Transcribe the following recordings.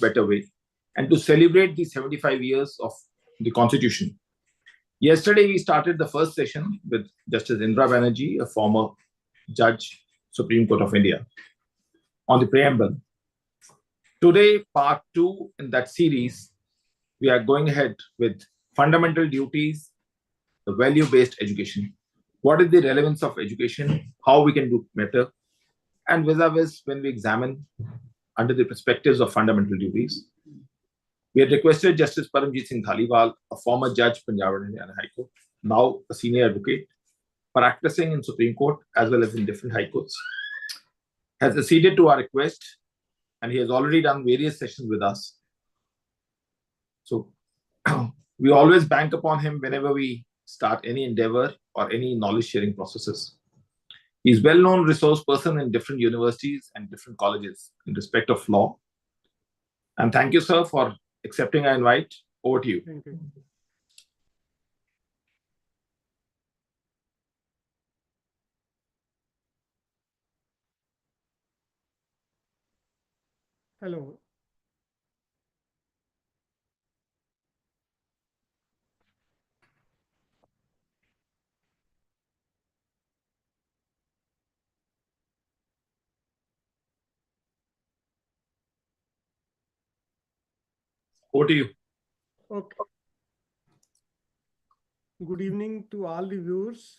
better way and to celebrate the 75 years of the Constitution. Yesterday, we started the first session with Justice Indra Banerjee, a former Judge, Supreme Court of India, on the preamble. Today, part 2 in that series, we are going ahead with fundamental duties, the value-based education. What is the relevance of education? How we can do better? And vis-a-vis when we examine under the perspectives of fundamental duties. We had requested Justice Paramjit Singh Dhaliwal, a former judge, Punjab and Haryana High Court, now a senior advocate, practicing in Supreme Court as well as in different high courts, has acceded to our request, and he has already done various sessions with us. So we always bank upon him whenever we start any endeavor or any knowledge sharing processes. He's well-known resource person in different universities and different colleges in respect of law. And thank you, sir, for accepting our invite. Over to you. Thank you. Hello. Over to you. Okay. Good evening to all the viewers.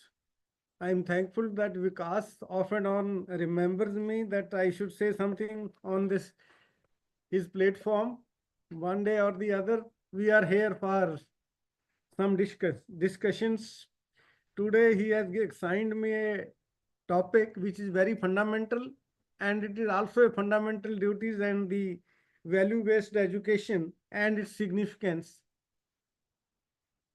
I am thankful that Vikas off and on remembers me that I should say something on his platform. One day or the other, we are here for some discussions. Today, he has assigned me a topic which is very fundamental, and it is also a fundamental duties and the value-based education and its significance.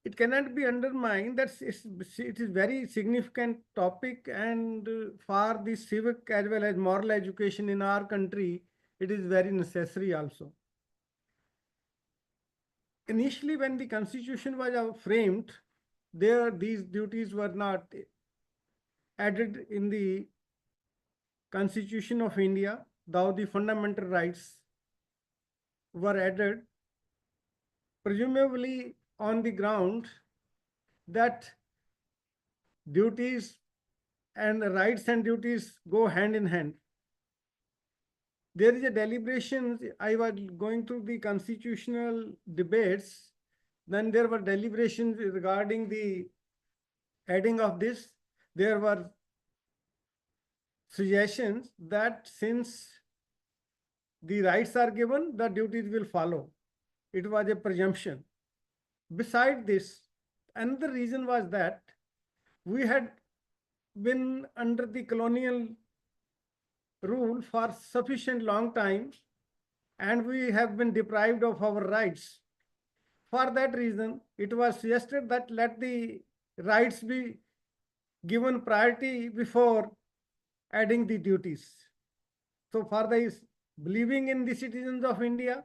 It cannot be undermined that it is very significant topic, and for the civic as well as moral education in our country, it is very necessary also. Initially, when the constitution was framed, these duties were not added in the Constitution of India, though the fundamental rights were added, presumably on the ground that duties and rights and duties go hand in hand. There is a deliberation. I was going through the constitutional debates. Then there were deliberations regarding the adding of this. There were suggestions that since the rights are given, the duties will follow. It was a presumption. Besides this, another reason was that we had been under the colonial rule for sufficient long time, and we have been deprived of our rights. For that reason, it was suggested that let the rights be given priority before adding the duties. So for the believing in the citizens of India,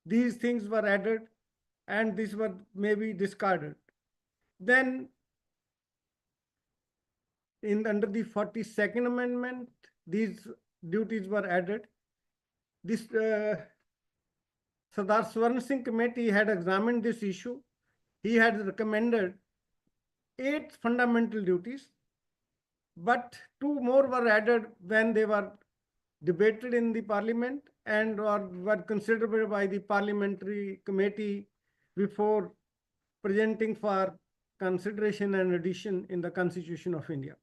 these things were added, and these were maybe discarded. Then under the 42nd Amendment, these duties were added. This Sardar Swaran Singh committee had examined this issue. He had recommended 8 fundamental duties, but 2 more were added when they were debated in the parliament and were considered by the parliamentary committee before presenting for consideration and addition in the Constitution of India.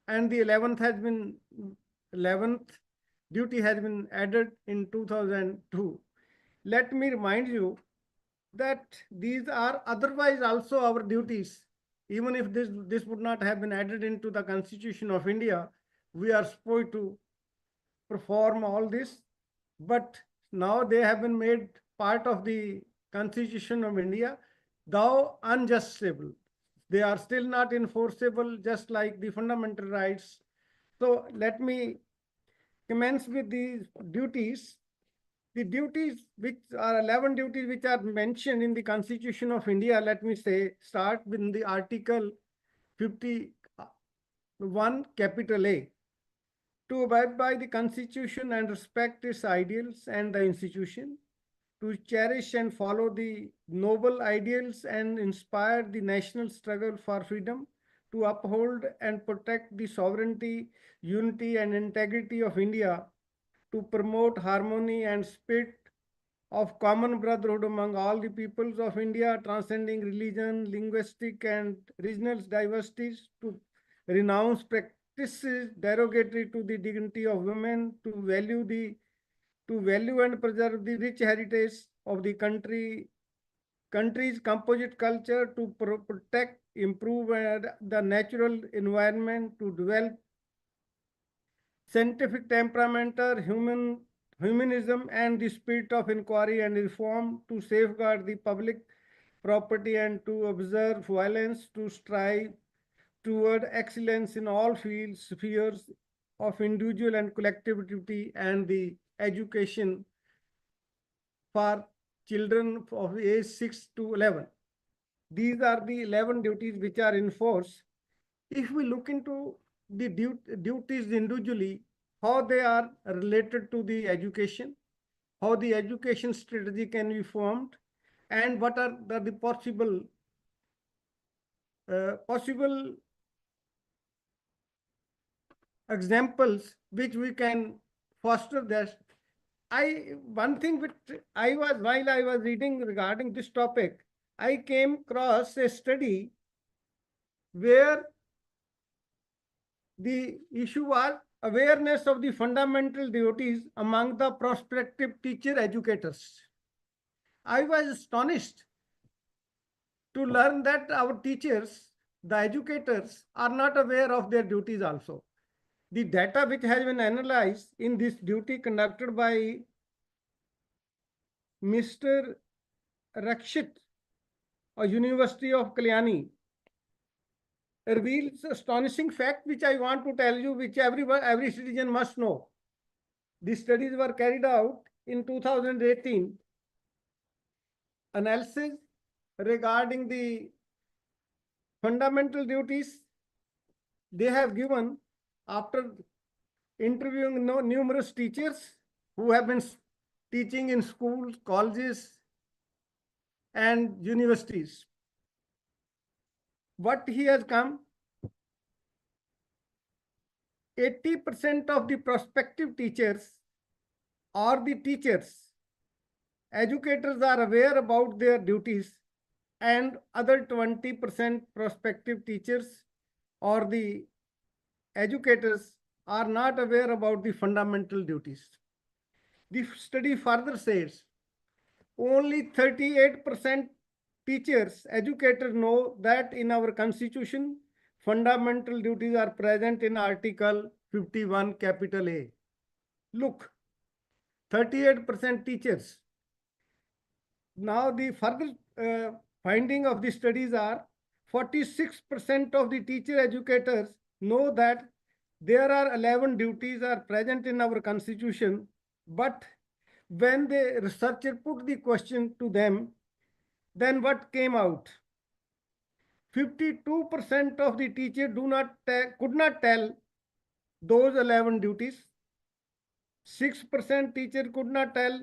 And the 11th duty has been added in 2002. Let me remind you that these are otherwise also our duties. Even if this would not have been added into the Constitution of India, we are supposed to perform all this, but now they have been made part of the Constitution of India, though unjustable. They are still not enforceable, just like the fundamental rights. So let me commence with these duties. The duties, which are 11 duties which are mentioned in the Constitution of India, let me say, start with the Article 51, capital A. to abide by the Constitution and respect its ideals and the institution, to cherish and follow the noble ideals and inspire the national struggle for freedom, to uphold and protect the sovereignty, unity, and integrity of India, to promote harmony and spirit of common brotherhood among all the peoples of India, transcending religion, linguistic, and regional diversities, to renounce practices derogatory to the dignity of women, to value and preserve the rich heritage of the country's composite culture, to protect, improve the natural environment, to develop scientific temperament, humanism, and the spirit of inquiry and reform, to safeguard the public property and to observe violence, to strive toward excellence in all fields, spheres of individual and collectivity, and the education for children of age 6 to 11. These are the 11 duties which are in force. If we look into the duties individually, how they are related to the education, how the education strategy can be formed, and what are the possible examples which we can foster this. One thing which while I was reading regarding this topic, I came across a study where the issue was awareness of the fundamental duties among the prospective teacher educators. I was astonished to learn that our teachers, the educators, are not aware of their duties also. The data which has been analyzed in this duty conducted by Mr. Rakshit, a University of Kalyani, reveals astonishing fact which I want to tell you, which every citizen must know. The studies were carried out in 2018. Analysis regarding the fundamental duties they have given after interviewing numerous teachers who have been teaching in schools, colleges, and universities. What he has come, 80% of the prospective teachers or the teachers, educators are aware about their duties, and other 20% prospective teachers or the educators are not aware about the fundamental duties. The study further says only 38% teachers, educators know that in our constitution, fundamental duties are present in Article 51, capital A. Look, 38% teachers. Now the further finding of the studies are 46% of the teacher educators know that there are 11 duties are present in our constitution, but when the researcher put the question to them, then what came out? 52% of the teachers could not tell those 11 duties. 6% teacher could not tell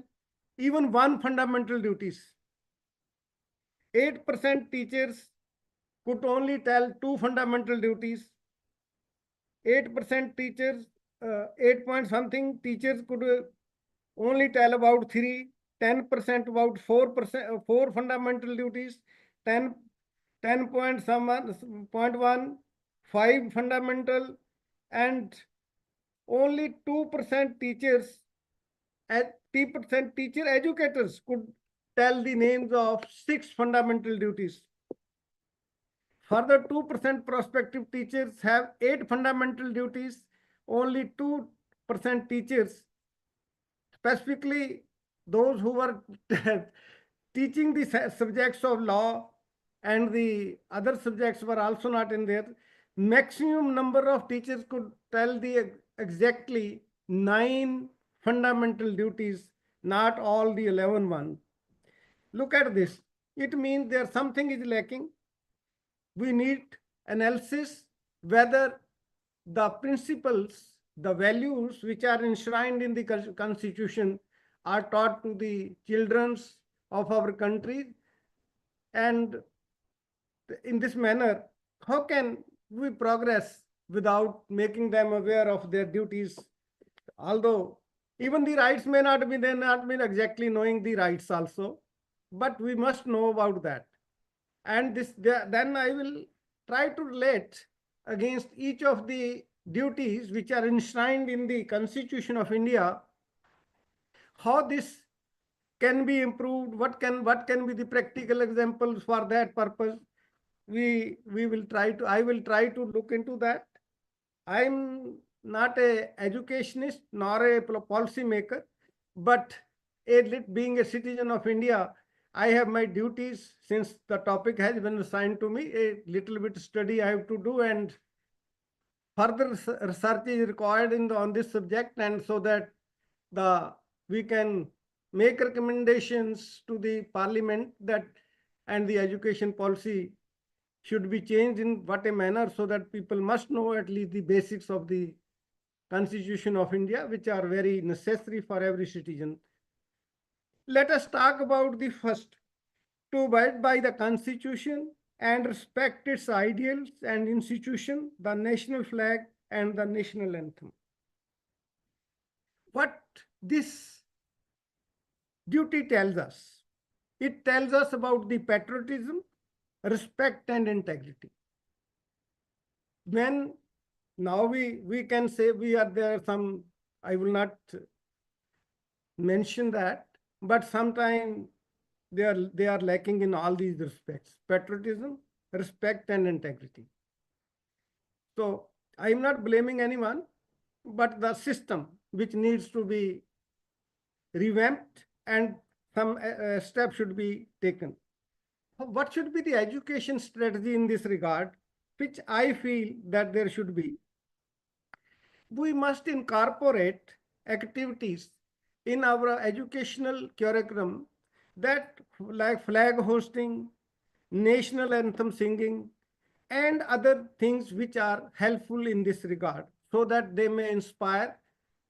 even one fundamental duties. 8% teachers could only tell two fundamental duties. 8% teachers, 8 point something teachers could only tell about 3, 10% about 4%, 4 fundamental duties, 10 point some point 1, 5 fundamental, and only 2% teachers and 3% teacher educators could tell the names of 6 fundamental duties. Further, 2% prospective teachers have 8 fundamental duties. Only 2% teachers, specifically those who were teaching the subjects of law and the other subjects were also not in there. Maximum number of teachers could tell the exactly 9 fundamental duties, not all the 11 ones. Look at this. It means there something is lacking. We need analysis whether the principles the values which are enshrined in the constitution are taught to the children of our country, and in this manner, how can we progress without making them aware of their duties? Although even the rights may not be, they not be exactly knowing the rights also, but we must know about that. And then I will try to relate against each of the duties which are enshrined in the Constitution of India, how this can be improved, what can be the practical examples for that purpose. We will try to, I will try to look into that. I'm not a educationist nor a policy maker, but being a citizen of India, I have my duties. Since the topic has been assigned to me, a little bit study I have to do, and further research is required on this subject, and so that we can make recommendations to the parliament that, and the education policy should be changed in what a manner, so that people must know at least the basics of the Constitution of India, which are very necessary for every citizen. Let us talk about the first: to abide by the Constitution and respect its ideals and institution, the national flag and the national anthem. What this duty tells us? It tells us about the patriotism, respect, and integrity. When now we can say we are there, some, I will not mention that, but sometimes they are lacking in all these respects: patriotism, respect, and integrity. So I am not blaming anyone, but the system which needs to be revamped, and some steps should be taken. What should be the education strategy in this regard, which I feel that there should be? We must incorporate activities in our educational curriculum that, like flag hosting, national anthem singing, and other things which are helpful in this regard, so that they may inspire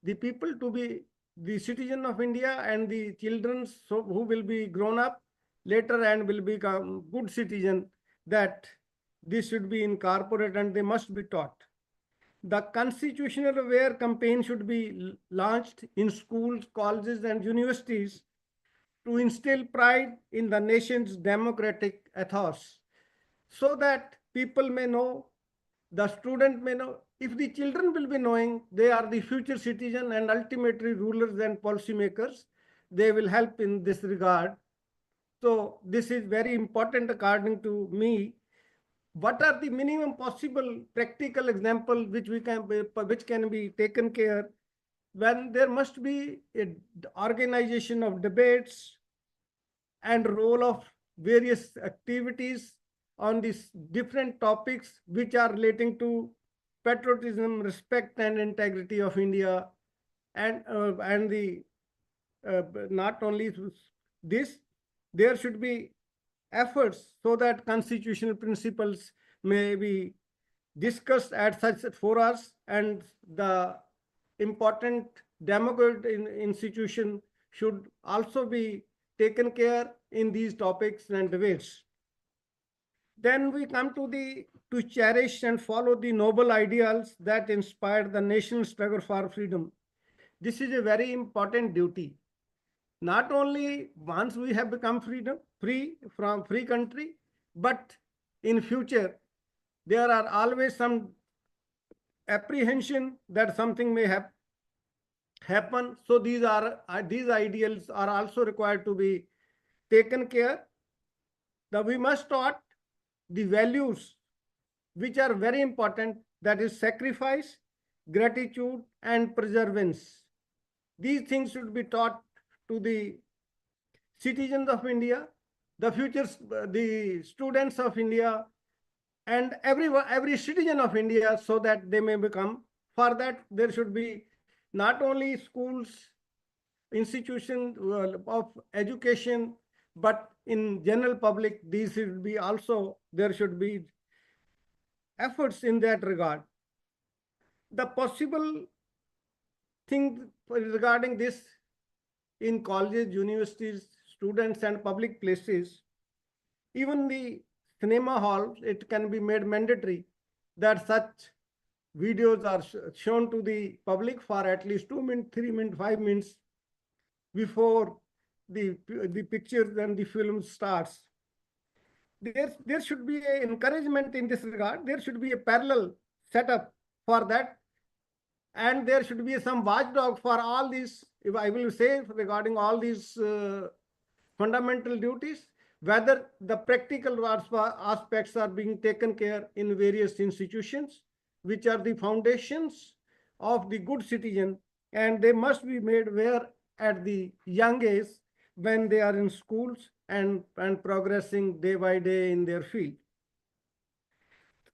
the people to be the citizen of India, and the children who will be grown up later and will become good citizen, that this should be incorporated and they must be taught. The constitutional aware campaign should be launched in schools, colleges, and universities to instill pride in the nation's democratic ethos, so that people may know, the student may know. If the children will be knowing they are the future citizen and ultimately rulers and policymakers, they will help in this regard. So this is very important according to me. What are the minimum possible practical examples which can be taken care? When there must be a organization of debates and role of various activities on these different topics which are relating to patriotism, respect, and integrity of India, and the not only this, there should be efforts so that constitutional principles may be discussed at such forums, and the important democratic institution should also be taken care in these topics and debates. Then we come to cherish and follow the noble ideals that inspired the nation's struggle for freedom. This is a very important duty. Not only once we have become free from free country, but in future there are always some apprehension that something may happen. So these ideals are also required to be taken care. That we must taught the values which are very important, that is sacrifice, gratitude, and perseverance. These things should be taught to the citizens of India, the future, the students of India, and every citizen of India, so that they may become. For that, there should be not only schools, institutions of education, but in general public, these should be also, there should be efforts in that regard. The possible thing regarding this in colleges, universities, students, and public places. Even the cinema halls, it can be made mandatory that such videos are shown to the public for at least 2 minutes, 3 minutes, 5 minutes before the pictures and the film starts. There should be an encouragement in this regard. There should be a parallel setup for that, and there should be some watchdog for all these. If I will say regarding all these fundamental duties, whether the practical aspects are being taken care in various institutions, which are the foundations of the good citizen, and they must be made aware at the young age when they are in schools and progressing day by day in their field.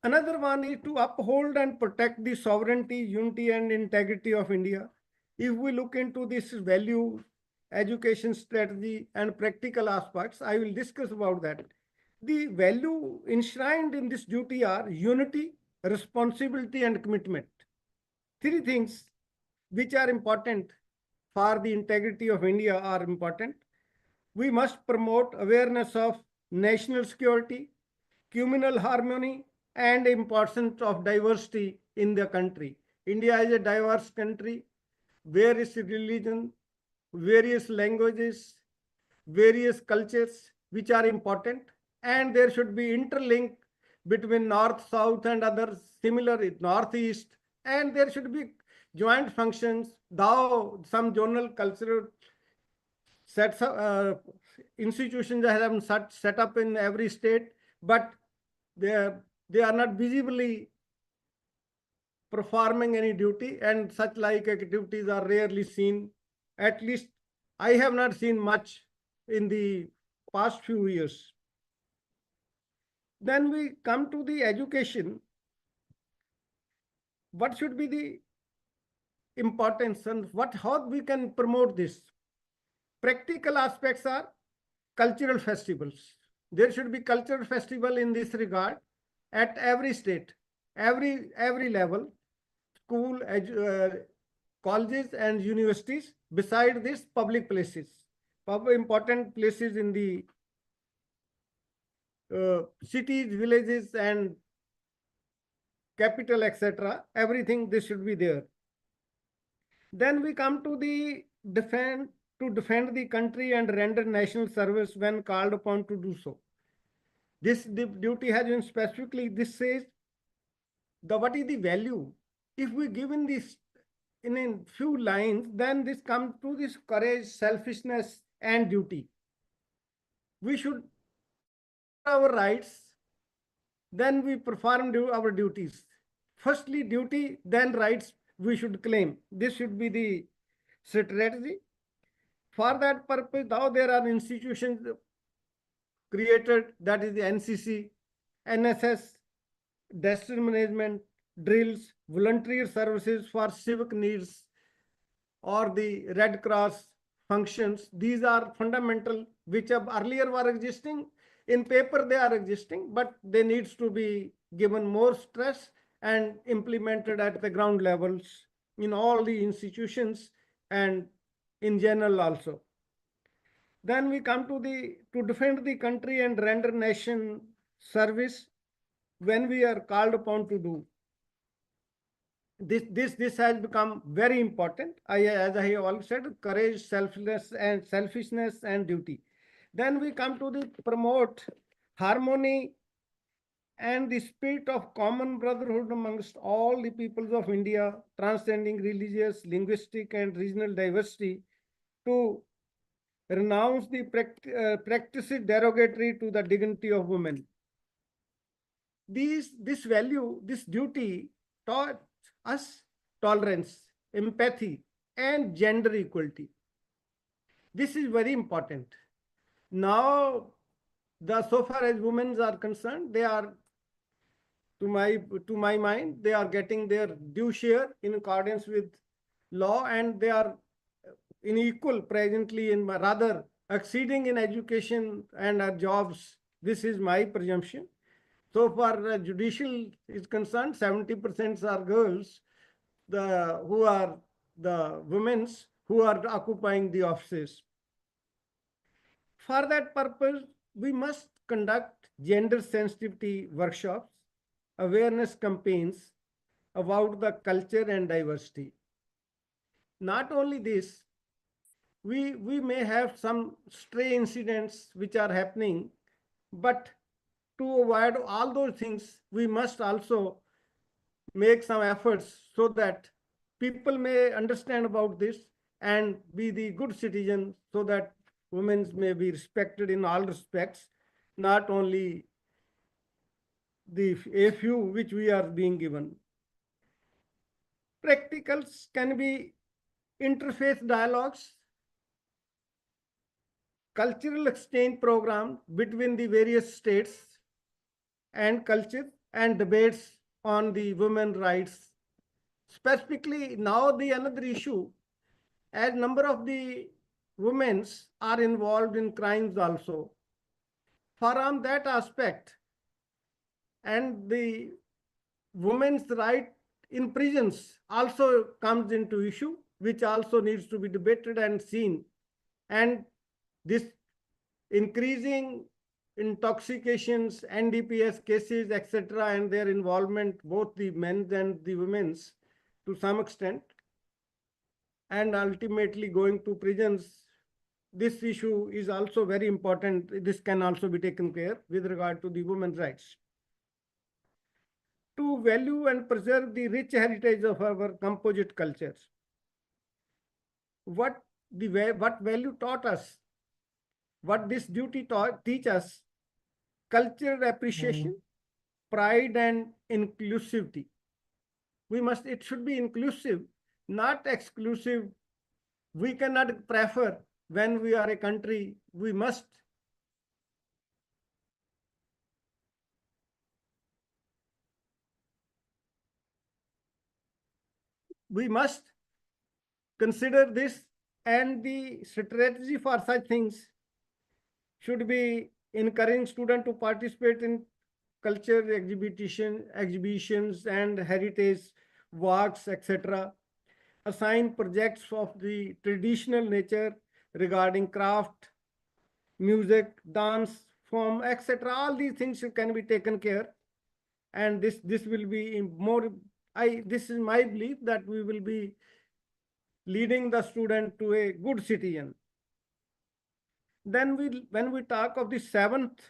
Another one is to uphold and protect the sovereignty, unity, and integrity of India. If we look into this value, education strategy, and practical aspects, I will discuss about that. The value enshrined in this duty are unity, responsibility, and commitment. Three things which are important for the integrity of India are important. We must promote awareness of national security, communal harmony, and importance of diversity in the country. India is a diverse country, various religion, various languages, various cultures, which are important, and there should be interlink between north, south, and others, similar northeast, and there should be joint functions, though some zonal cultural sets institutions that have been set up in every state, but they are not visibly performing any duty, and such like activities are rarely seen. At least I have not seen much in the past few years. Then we come to the education. What should be the importance and how we can promote this? Practical aspects are cultural festivals. There should be cultural festival in this regard at every state, every level, school, colleges, and universities. Beside this, public places, important places in the cities, villages, and capital, etc. Everything this should be there. Then we come to the defend the country and render national service when called upon to do so. This duty has been specifically, this says what is the value. If we give in this in a few lines, then this comes to this courage, selfishness, and duty. We should our rights, then we perform our duties. Firstly duty, then rights we should claim. This should be the strategy. For that purpose, now there are institutions created, that is the NCC, NSS, disaster management, drills, volunteer services for civic needs, or the Red Cross functions. These are fundamental, which earlier were existing. In paper they are existing, but they needs to be given more stress and implemented at the ground levels in all the institutions and in general also. Then we come to defend the country and render nation service when we are called upon to do. This has become very important. As I have already said, courage, selfishness, and duty. Then we come to the promote harmony and the spirit of common brotherhood amongst all the peoples of India, transcending religious, linguistic, and regional diversity, to renounce the practices derogatory to the dignity of women. This value, this duty taught us tolerance, empathy, and gender equality. This is very important. Now, so far as women are concerned, they are, to my mind, they are getting their due share in accordance with law, and they are in equal presently, in rather exceeding in education and jobs. This is my presumption. So far judicial is concerned, 70% are girls who are the women who are occupying the offices. For that purpose, we must conduct gender sensitivity workshops, awareness campaigns about the culture and diversity. Not only this, we may have some stray incidents which are happening, but to avoid all those things, we must also make some efforts so that people may understand about this and be the good citizen, so that women may be respected in all respects, not only the a few which we are being given. Practicals can be interfaith dialogues, cultural exchange program between the various states and culture, and debates on the women rights. Specifically, now the another issue, as number of the women are involved in crimes also. From that aspect, and the women's right in prisons also comes into issue, which also needs to be debated and seen. And this increasing intoxications, NDPS cases, etc., and their involvement, both the men's and the women's, to some extent, and ultimately going to prisons. This issue is also very important. This can also be taken care with regard to the women's rights. To value and preserve the rich heritage of our composite cultures. What value taught us, what this duty teach us: cultural appreciation, pride, and inclusivity. It should be inclusive, not exclusive. We cannot prefer when we are a country. We must consider this, and the strategy for such things should be encouraging students to participate in culture exhibitions and heritage walks, etc. Assign projects of the traditional nature regarding craft, music, dance, form, etc. All these things can be taken care, and this will be more. This is my belief that we will be leading the student to a good citizen. Then when we talk of the seventh,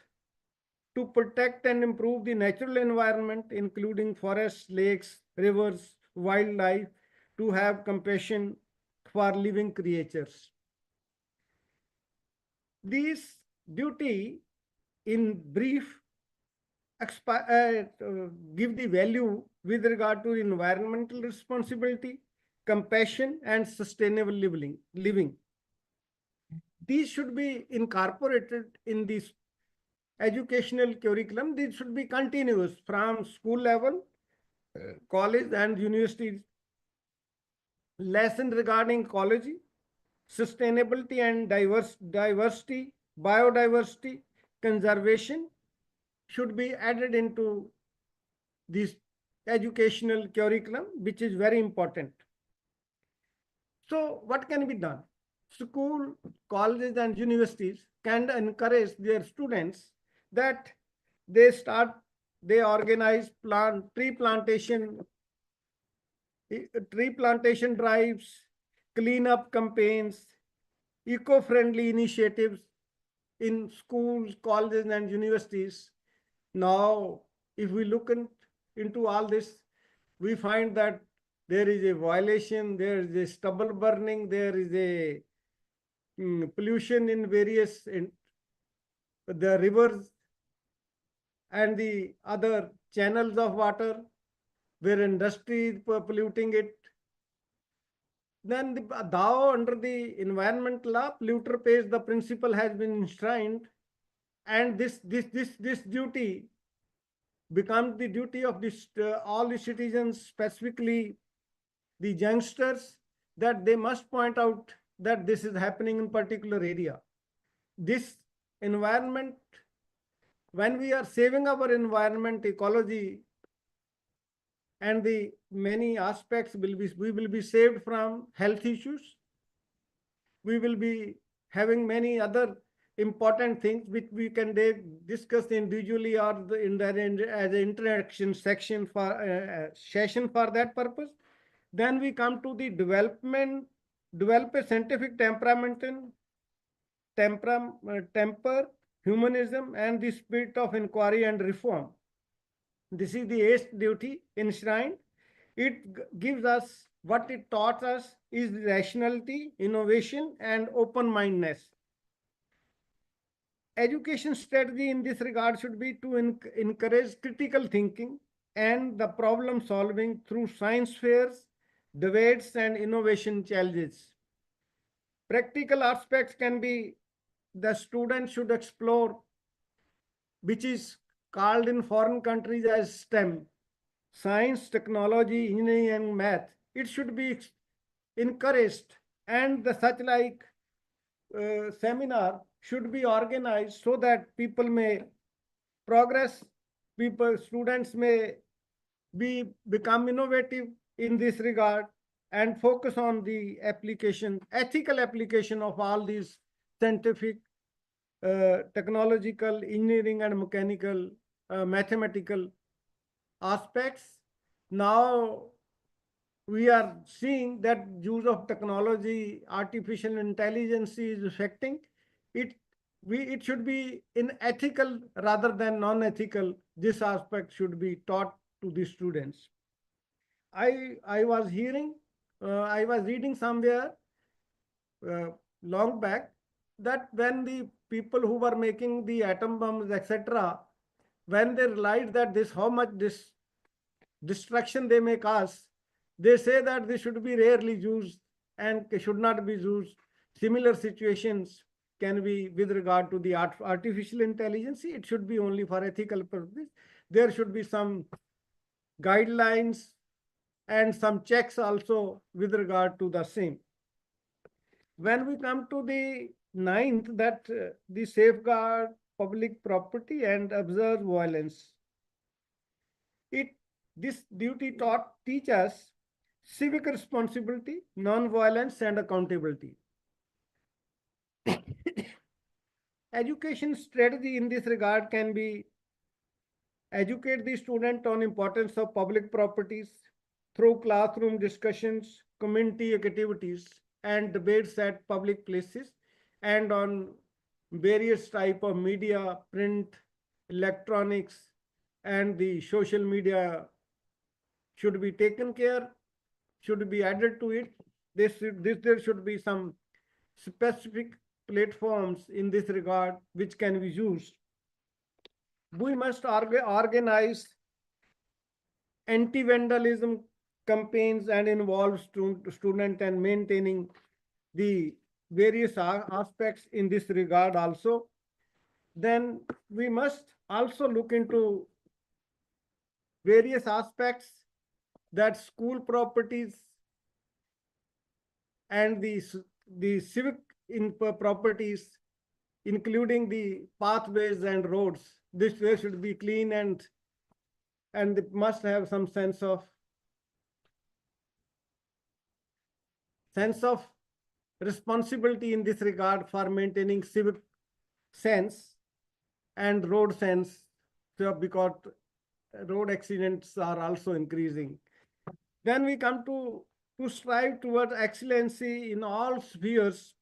to protect and improve the natural environment, including forests, lakes, rivers, wildlife, to have compassion for living creatures. This duty, in brief, give the value with regard to environmental responsibility, compassion, and sustainable living. These should be incorporated in this educational curriculum. This should be continuous from school level, college and universities. Lesson regarding ecology, sustainability and diversity, biodiversity, conservation should be added into this educational curriculum, which is very important. So what can be done? School, colleges and universities can encourage their students that they organize tree plantation drives, cleanup campaigns, eco-friendly initiatives in schools, colleges and universities. Now, if we look into all this, we find that there is a violation, there is a stubble burning, there is a pollution in various the rivers and the other channels of water where industry is polluting it. Then thou under the environment law, polluter pays, the principle has been enshrined, and this duty becomes the duty of all the citizens, specifically the youngsters, that they must point out that this is happening in particular area. This environment, when we are saving our environment, ecology, and the many aspects we will be saved from health issues. We will be having many other important things which we can discuss individually or as an interaction section for session for that purpose. Then we come to the develop a scientific temper, humanism, and the spirit of inquiry and reform. This is the eighth duty enshrined. It gives us what it taught us is rationality, innovation, and open mindedness. Education strategy in this regard should be to encourage critical thinking and the problem solving through science fairs, debates, and innovation challenges. Practical aspects can be the student should explore, which is called in foreign countries as STEM, science, technology, engineering, and math. It should be encouraged, and the such like seminar should be organized so that people may progress, students may become innovative in this regard and focus on the application, ethical application of all these scientific, technological, engineering, and mechanical, mathematical aspects. Now we are seeing that use of technology, artificial intelligence is affecting it. It should be in ethical rather than non-ethical. This aspect should be taught to the students. I was hearing, I was reading somewhere long back that when the people who were making the atom bombs, etc., when they realized that this how much this destruction they may cause, they say that this should be rarely used and should not be used. Similar situations can be with regard to the artificial intelligence. It should be only for ethical purposes. There should be some guidelines and some checks also with regard to the same. When we come to the ninth, that the safeguard public property and observe violence. This duty teach us civic responsibility, non-violence, and accountability. Education strategy in this regard can be educate the student on importance of public properties through classroom discussions, community activities, and debates at public places, and on various type of media, print, electronics, and the social media should be taken care, should be added to it. There should be some specific platforms in this regard which can be used. We must organize anti-vandalism campaigns and involve student and maintaining the various aspects in this regard also. Then we must also look into various aspects that school properties and the civic properties, including the pathways and roads. This way should be clean and it must have some sense of responsibility in this regard for maintaining civic sense and road sense, because road accidents are also increasing. Then we come to strive towards excellency in all spheres.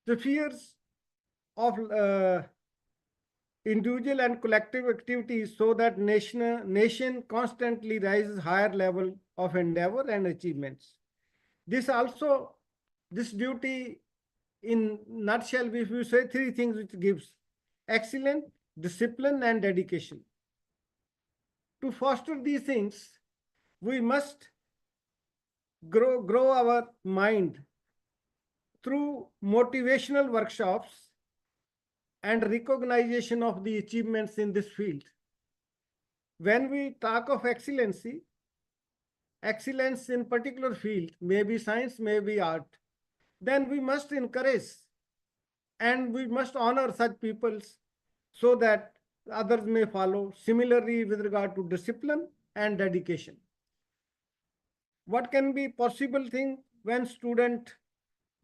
The spheres of individual and collective activities so that nation constantly rises higher level of endeavor and achievements. This duty in nutshell, if we say three things which gives: excellence, discipline, and dedication. To foster these things, we must grow our mind through motivational workshops and recognition of the achievements in this field. When we talk of excellency in particular field, maybe science, maybe art, then we must encourage and we must honor such peoples so that others may follow. Similarly, with regard to discipline and dedication. What can be possible thing when student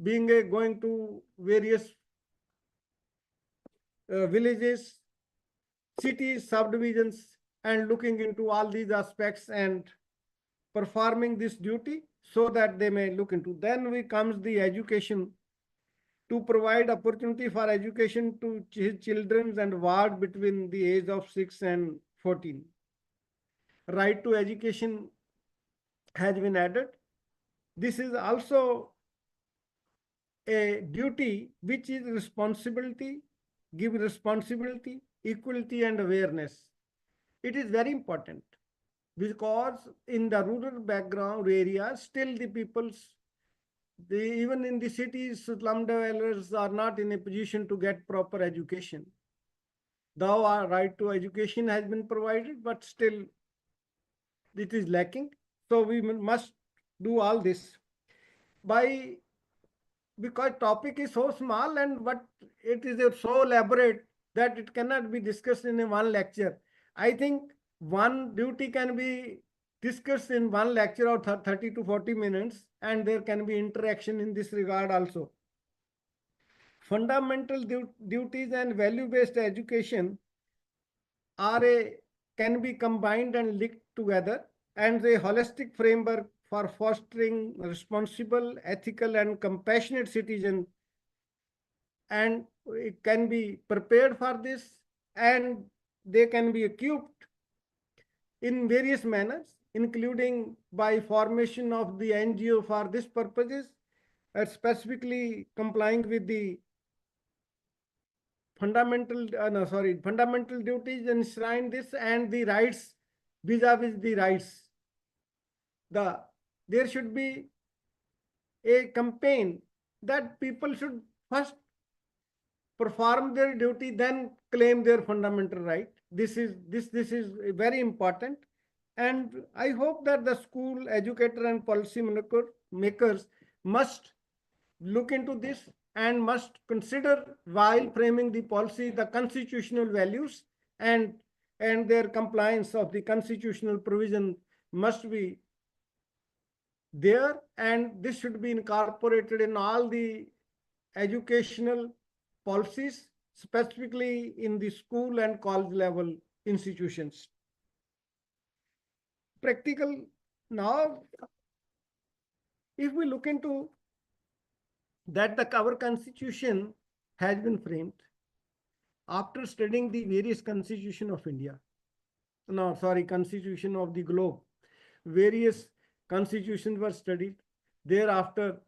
being going to various villages, cities, subdivisions, and looking into all these aspects and performing this duty so that they may look into. Then we comes the education, to provide opportunity for education to children and ward between the age of 6 and 14. Right to education has been added. This is also a duty which is responsibility, give responsibility, equality and awareness. It is very important because in the rural background areas, still the people's, even in the cities, slum dwellers are not in a position to get proper education. Though our right to education has been provided, but still it is lacking. So we must do all this by, because topic is so small and but it is so elaborate that it cannot be discussed in a one lecture. I think one duty can be discussed in one lecture or 30 to 40 minutes, and there can be interaction in this regard also. Fundamental duties and value-based education can be combined and linked together, and a holistic framework for fostering responsible, ethical, and compassionate citizen. And it can be prepared for this, and they can be equipped in various manners, including by formation of the NGO for this purposes, specifically complying with the fundamental duties enshrine this, and the rights vis-a-vis the rights. There should be a campaign that people should first perform their duty, then claim their fundamental right. This is very important, and I hope that the school educator and policy makers must look into this and must consider, while framing the policy, the constitutional values, and their compliance of the constitutional provision must be there, and this should be incorporated in all the educational policies, specifically in the school and college level institutions. Practical. Now, if we look into that, our constitution has been framed after studying the various constitution of India. Constitution of the globe. Various constitutions were studied. Thereafter,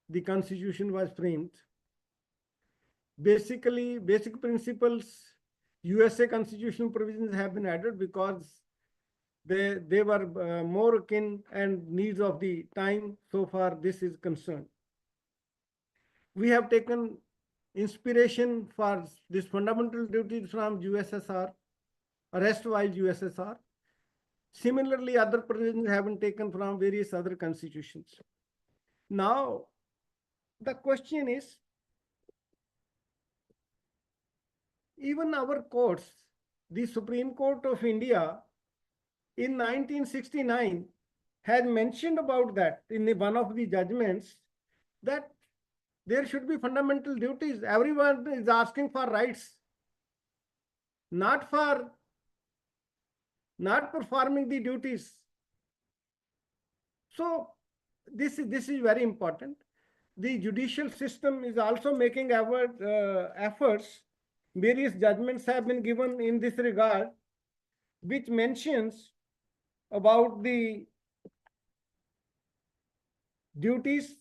the constitution was framed. Basically, basic principles, USA constitutional provisions have been added because they were more akin and needs of the time so far this is concerned. We have taken inspiration for this fundamental duties from USSR, rest-wise USSR. Similarly, other provisions have been taken from various other constitutions. Now, the question is, even our courts, the Supreme Court of India in 1969 had mentioned about that in one of the judgments, that there should be fundamental duties. Everyone is asking for rights, not performing the duties. So this is very important. The judicial system is also making efforts. Various judgments have been given in this regard, which mentions about the duties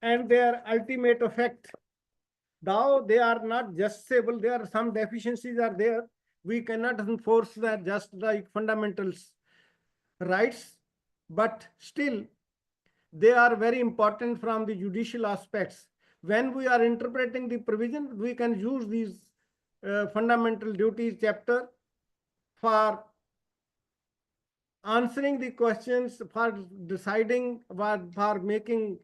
and their ultimate effect. Now they are not justiciable. There are some deficiencies are there. We cannot enforce that just like fundamentals rights, but still they are very important from the judicial aspects. When we are interpreting the provision, we can use these fundamental duties chapter for answering the questions, for deciding, for making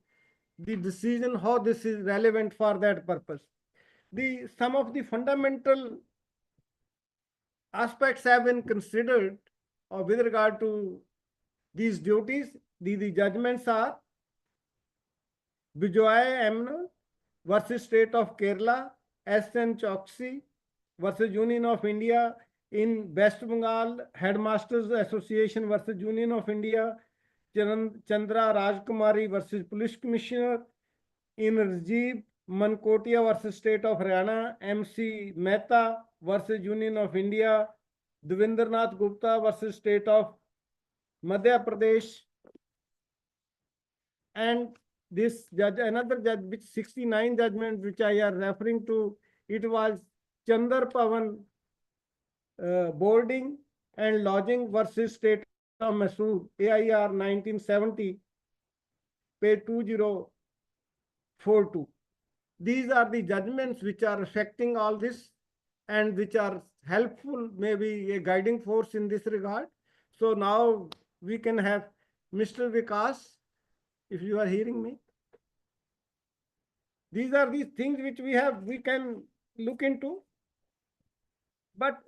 the decision how this is relevant for that purpose. Some of the fundamental aspects have been considered with regard to these duties. The judgments are Bijoy M versus State of Kerala, S.N. Choksi versus Union of India, in West Bengal, Headmasters Association versus Union of India, Chandra Rajkumari versus Police Commissioner, in Rajiv Mankotia versus State of Haryana, M.C. Mehta versus Union of India, Devendranath Gupta versus State of Madhya Pradesh, and this judge, another judge, which 69 judgment which I are referring to, it was Chandar Pavan boarding and lodging versus State of Mysore, AIR 1970, page 2042. These are the judgments which are affecting all this and which are helpful, maybe a guiding force in this regard. So now we can have Mr. Vikas, if you are hearing me. These are these things which we can look into. But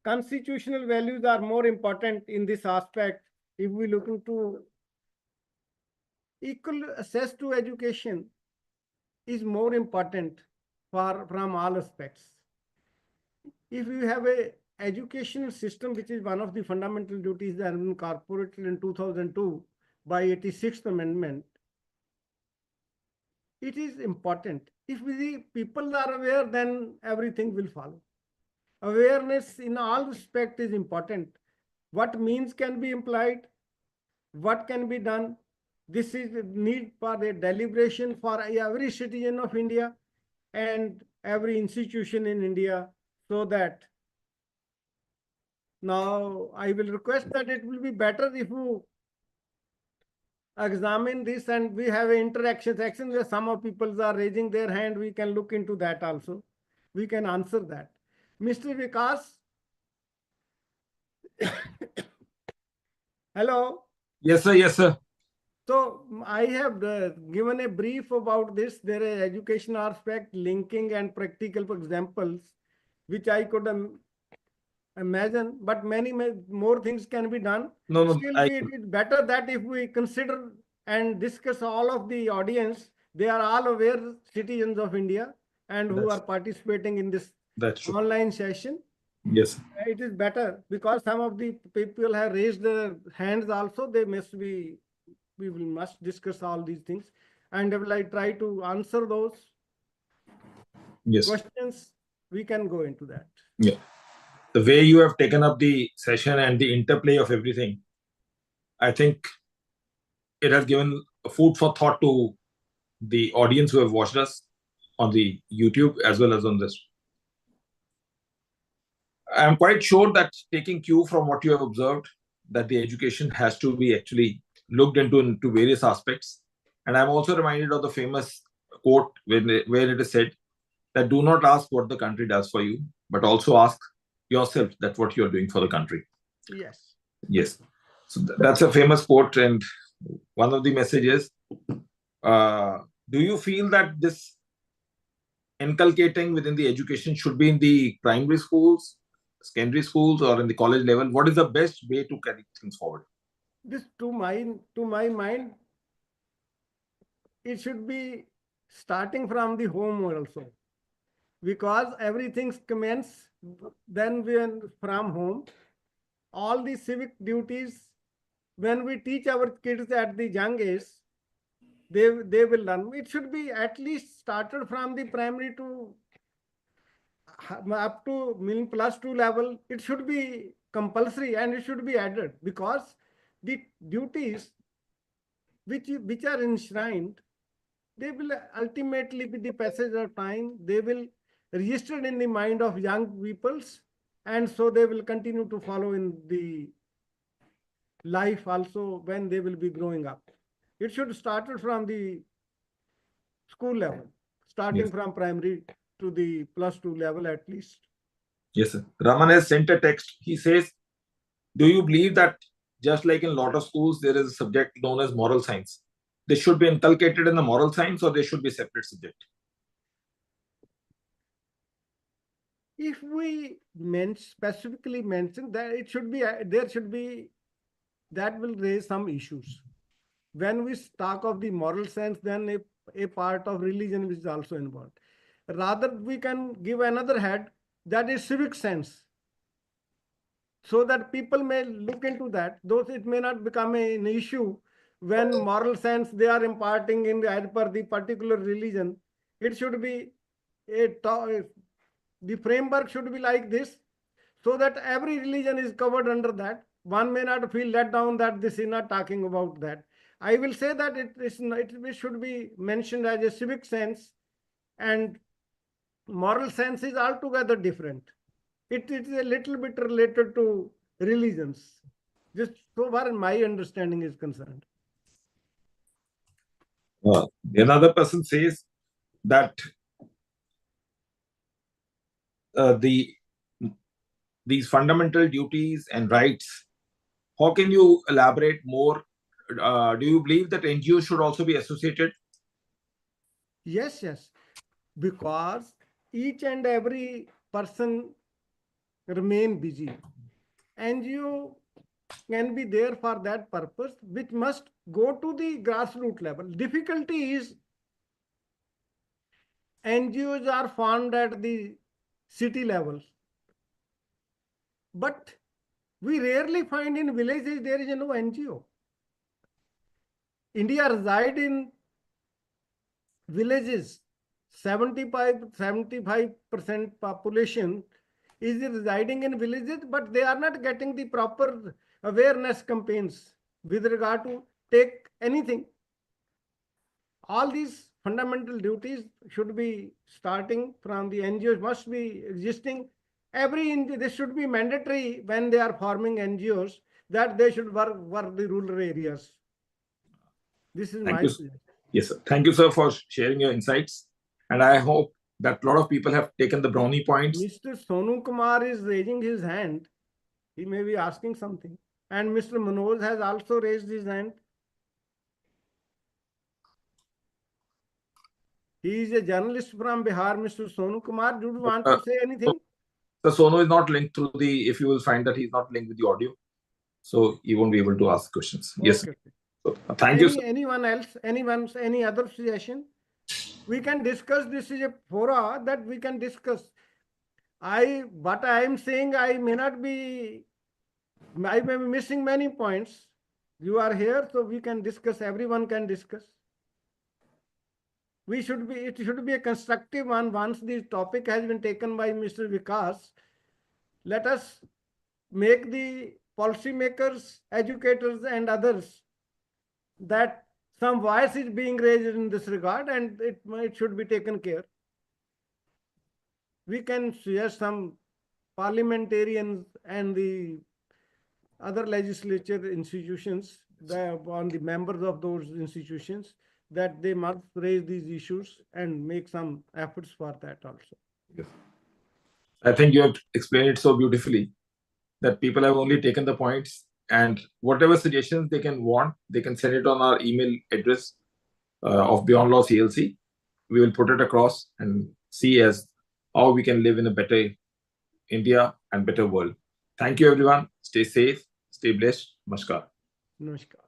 constitutional values are more important in this aspect. If we look into equal access to education is more important from all aspects. If you have a educational system, which is one of the fundamental duties that are incorporated in 2002 by 86th Amendment, it is important. If the people are aware, then everything will follow. Awareness in all respect is important. What means can be employed, what can be done. This is the need for a deliberation for every citizen of India and every institution in India, so that now I will request that it will be better if you examine this and we have an interaction section where some of people are raising their hand. We can look into that also. We can answer that. Mr. Vikas. Hello. Yes, sir. Yes, sir. So I have given a brief about this. There is education aspect, linking and practical examples, which I could imagine, but many more things can be done. No, Still, it is better that if we consider and discuss all of the audience, they are all aware citizens of India and who are participating in this online session. Yes. It is better because some of the people have raised their hands also. They must be, we must discuss all these things. And if I try to answer those questions, we can go into that. Yeah. The way you have taken up the session and the interplay of everything, I think it has given food for thought to the audience who have watched us on the YouTube as well as on this. I'm quite sure that, taking cue from what you have observed, that the education has to be actually looked into various aspects. And I'm also reminded of the famous quote where it is said that do not ask what the country does for you, but also ask yourself that what you're doing for the country. Yes. Yes. So that's a famous quote. And one of the messages, do you feel that this inculcating within the education should be in the primary schools, secondary schools, or in the college level? What is the best way to carry things forward? This, to my mind, it should be starting from the home also, because everything commences then when from home. All the civic duties, when we teach our kids at the young age, they will learn. It should be at least started from the primary to up to +2 level. It should be compulsory and it should be added, because the duties which are enshrined, they will ultimately, with the passage of time, they will registered in the mind of young peoples, and so they will continue to follow in the life also when they will be growing up. It should start from the school level, starting from primary to the +2 level at least. Yes, sir. Raman has sent a text. He says, do you believe that just like in a lot of schools, there is a subject known as moral science? They should be inculcated in the moral science, or they should be separate subject? if we specifically mention that it should be, that will raise some issues. When we talk of the moral sense, then a part of religion is also involved. Rather, we can give another head, that is civic sense, so that people may look into that, though it may not become an issue when moral sense they are imparting in as per the particular religion. It should be the framework should be like this, so that every religion is covered under that. One may not feel let down that this is not talking about that. I will say that it should be mentioned as a civic sense, and moral sense is altogether different. It is a little bit related to religions, just so far my understanding is concerned. Another person says that these fundamental duties and rights, how can you elaborate more? Do you believe that NGOs should also be associated? Yes, because each and every person remain busy. NGO can be there for that purpose, which must go to the grassroots level. Difficulty is NGOs are found at the city level, but we rarely find in villages there is no NGO. India reside in villages. 75% population is residing in villages, but they are not getting the proper awareness campaigns with regard to take anything. All these fundamental duties should be starting from the NGOs, must be existing. This should be mandatory when they are forming NGOs, that they should work the rural areas. This is my suggestion. Yes, sir. Thank you, sir, for sharing your insights. And I hope that a lot of people have taken the brownie points. Mr. Sonu Kumar is raising his hand. He may be asking something. And Mr. Manoj has also raised his hand. He is a journalist from Bihar. Mr. Sonu Kumar, do you want to say anything? The Sonu is not linked through the, if you will find that he's not linked with the audio, so he won't be able to ask questions. Okay. Yes. So, thank you. Anyone else? Any other suggestion? We can discuss. This is a fora that we can discuss. What I am saying, I may be missing many points. You are here, so we can discuss. Everyone can discuss. It should be a constructive one. Once the topic has been taken by Mr. Vikas, let us make the policymakers, educators, and others that some voice is being raised in this regard, and it should be taken care. We can suggest some parliamentarians and the other legislature institutions, on the members of those institutions, that they must raise these issues and make some efforts for that also. Yes. I think you have explained it so beautifully that people have only taken the points, and whatever suggestions they can want, they can send it on our email address of Beyond Law CLC. We will put it across and see as how we can live in a better India and better world. Thank you, everyone. Stay safe, stay blessed. Namaskar. Namaskar.